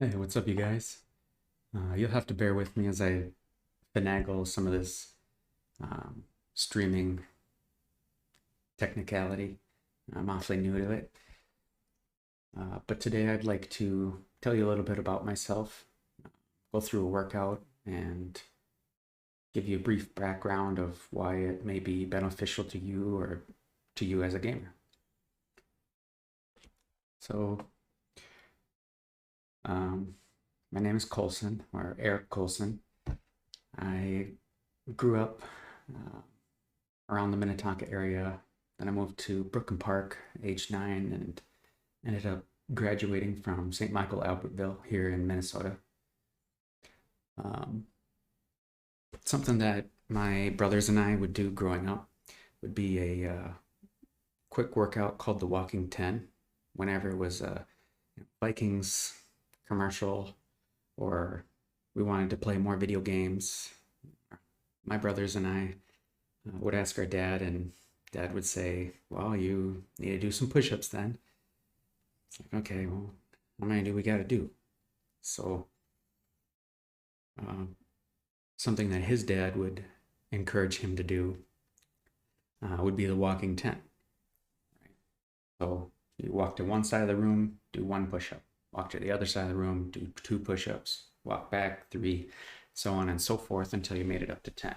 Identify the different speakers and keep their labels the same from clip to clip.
Speaker 1: Hey, what's up, you guys? You'll have to bear with me as I finagle some of this um, streaming technicality. I'm awfully new to it. But today I'd like to tell you a little bit about myself, go through a workout, and give you a brief background of why it may be beneficial to you or to you as a gamer. So, um, my name is Colson, or Eric Colson. I grew up uh, around the Minnetonka area. Then I moved to Brooklyn Park, age 9, and ended up graduating from St. Michael Albertville here in Minnesota. Um, Something that my brothers and I would do growing up would be a quick workout called the Walking 10. Whenever it was a Vikings commercial or we wanted to play more video games, my brothers and I would ask our dad, and dad would say, "Well, you need to do some push ups then." It's like, okay, well, how many do we got to do? So, um, something that his dad would encourage him to do would be the walking 10. So, you walk to one side of the room, do one push up. Walk to the other side of the room, do two push ups. Walk back, three, so on and so forth until you made it up to 10.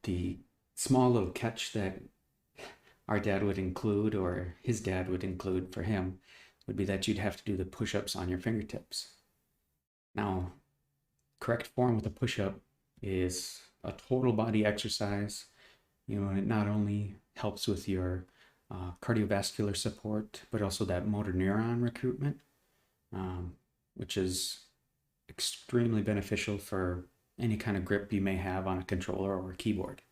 Speaker 1: The small little catch that our dad would include, or his dad would include for him, would be that you'd have to do the push ups on your fingertips. Now, correct form with a push up is a total body exercise. It not only helps with your cardiovascular support, but also that motor neuron recruitment, um, which is extremely beneficial for any kind of grip you may have on a controller or a keyboard.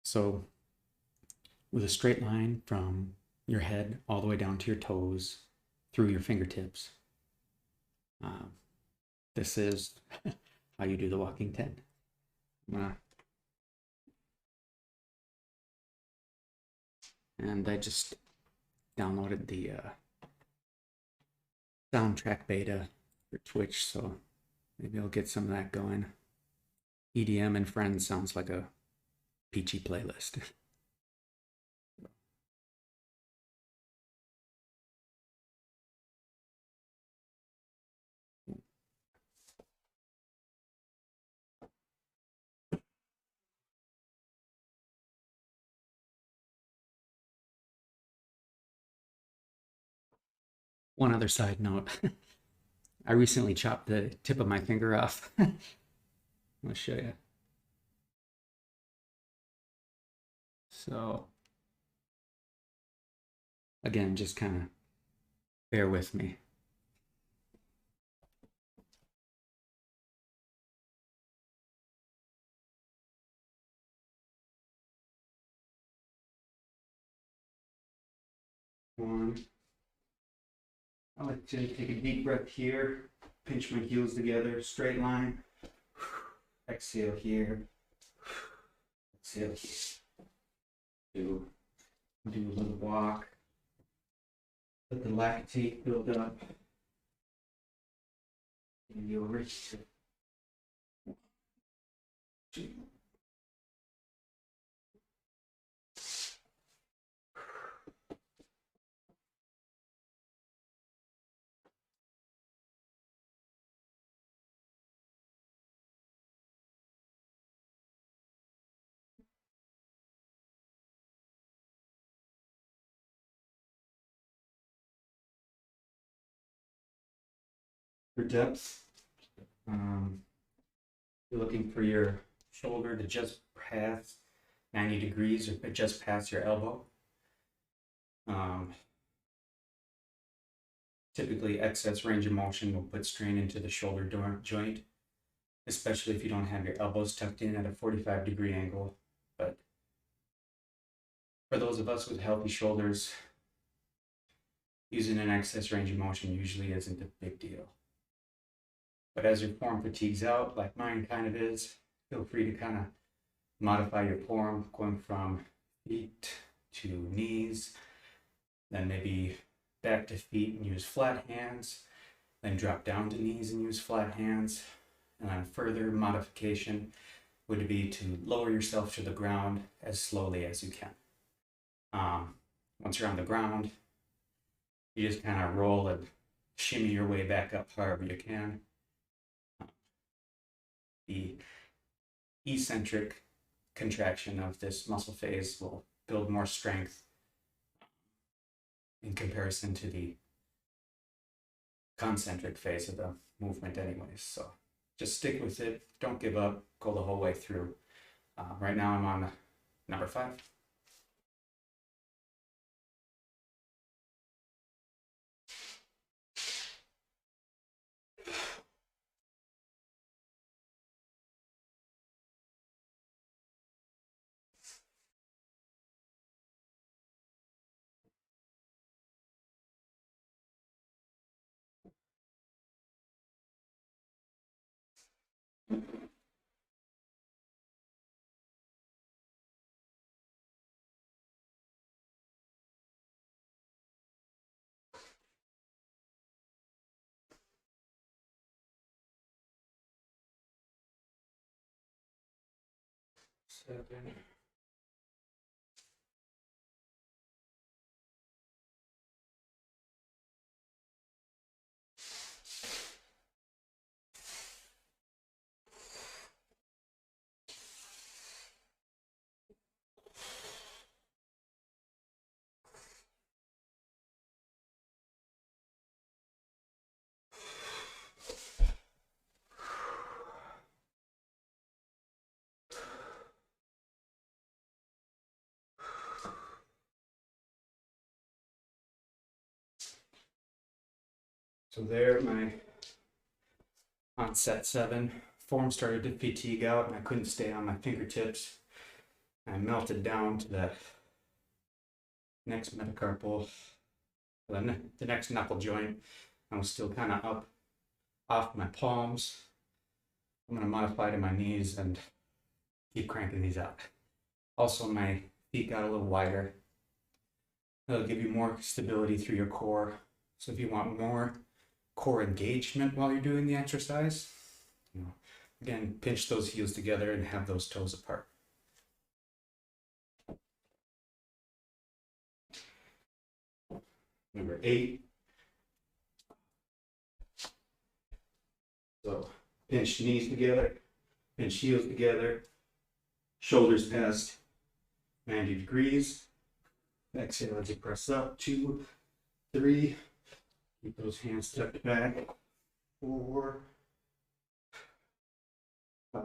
Speaker 1: So, with a straight line from your head all the way down to your toes through your fingertips, um, this is how you do the walking 10. And I just downloaded the soundtrack beta for Twitch, so maybe I'll get some of that going. EDM and Friends sounds like a peachy playlist. One other side note, I recently chopped the tip of my finger off. I'll show you. So, again, just kind of bear with me. One, I like to take a deep breath here, pinch my heels together, straight line. Exhale here, exhale here. Do a little walk. Let the lactate build up. Maybe over here. Two. For depth, um, you're looking for your shoulder to just pass 90 degrees or just past your elbow. Um, Typically, excess range of motion will put strain into the shoulder joint, especially if you don't have your elbows tucked in at a 45-degree angle. But for those of us with healthy shoulders, using an excess range of motion usually isn't a big deal. But as your form fatigues out, like mine kind of is, feel free to kind of modify your form, going from feet to knees, then maybe back to feet and use flat hands, then drop down to knees and use flat hands. And then further modification would be to lower yourself to the ground as slowly as you can. Once you're on the ground, you just kind of roll and shimmy your way back up however you can. The eccentric contraction of this muscle phase will build more strength in comparison to the concentric phase of the movement anyways. So just stick with it. Don't give up. Go the whole way through. Right now I'm on number 5. Seven. So there, on set 7, form started to fatigue out and I couldn't stay on my fingertips. I melted down to the next metacarpal, the next knuckle joint. I was still kind of up off my palms. I'm going to modify to my knees and keep cranking these out. Also, my feet got a little wider. That'll give you more stability through your core. So if you want more core engagement while you're doing the exercise, again, pinch those heels together and have those toes apart. Number 8. So pinch knees together, pinch heels together, shoulders past 90 degrees. Exhale as you press up. 2, 3. Keep those hands tucked back. 4, 5,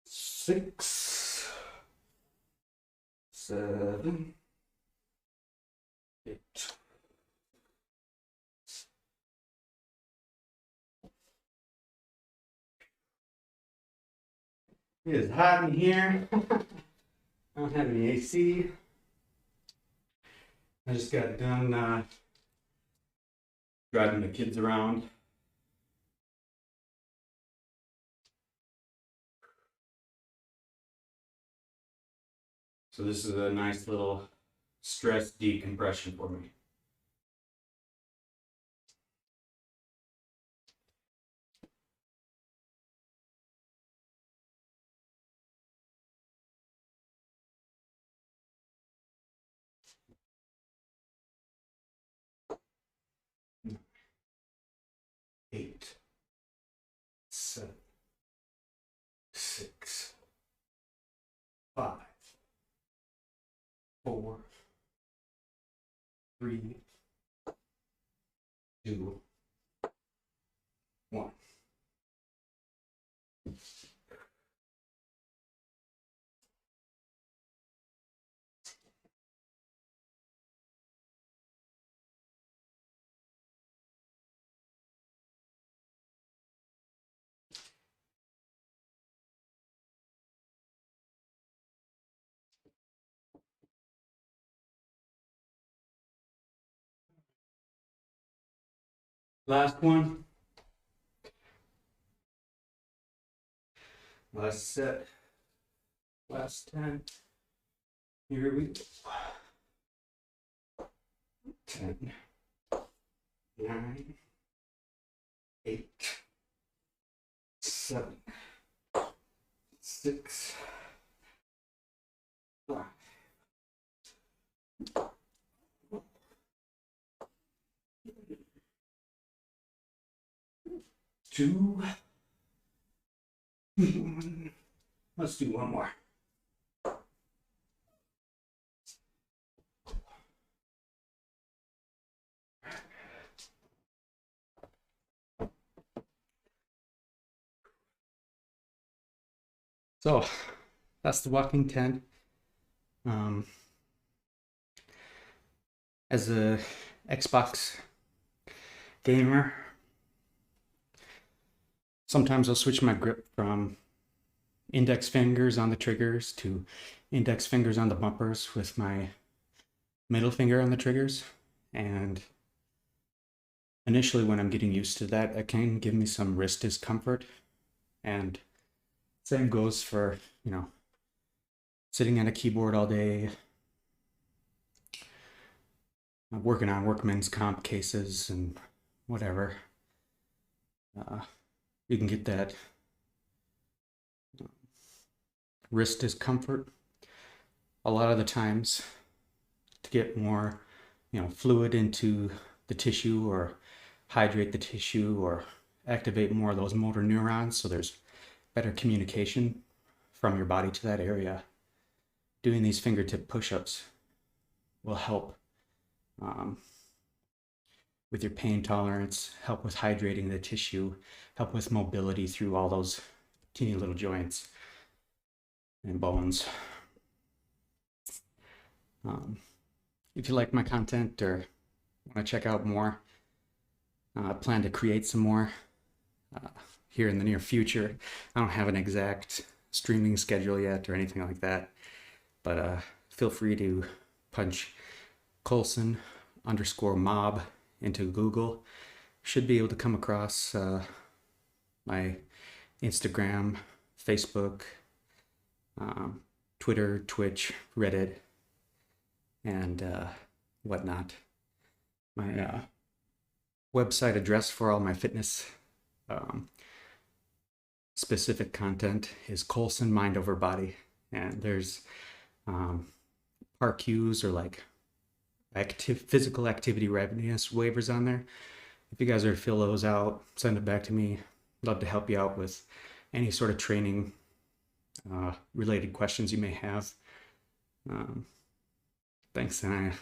Speaker 1: 6, 7, 8. It is hot in here. I don't have any AC. I just got done driving the kids around. So this is a nice little stress decompression for me. Eight, 7, 6, 5, 4, 3, 2, 1. Last one. Last set. Last 10. Here we go. 10, 9, 8, 7, 6, 5, 2, 1. Let's do one more. So that's the walking 10. As a Xbox gamer, sometimes I'll switch my grip from index fingers on the triggers to index fingers on the bumpers with my middle finger on the triggers. And initially, when I'm getting used to that, it can give me some wrist discomfort. And same goes for, sitting at a keyboard all day, working on workman's comp cases and whatever. You can get that wrist discomfort a lot of the times. To get more, fluid into the tissue or hydrate the tissue or activate more of those motor neurons so there's better communication from your body to that area. Doing these fingertip push-ups will help with your pain tolerance, help with hydrating the tissue, help with mobility through all those teeny little joints and bones. If you like my content or want to check out more, I plan to create some more here in the near future. I don't have an exact streaming schedule yet or anything like that, but feel free to punch Colson_mob into Google. Should be able to come across my Instagram, Facebook, Twitter, Twitch, Reddit, and whatnot. My website address for all my fitness specific content is Colson Mind Over Body, and there's PAR-Qs or like physical activity readiness waivers on there. If you guys are to fill those out, send it back to me. Love to help you out with any sort of training related questions you may have. Thanks, and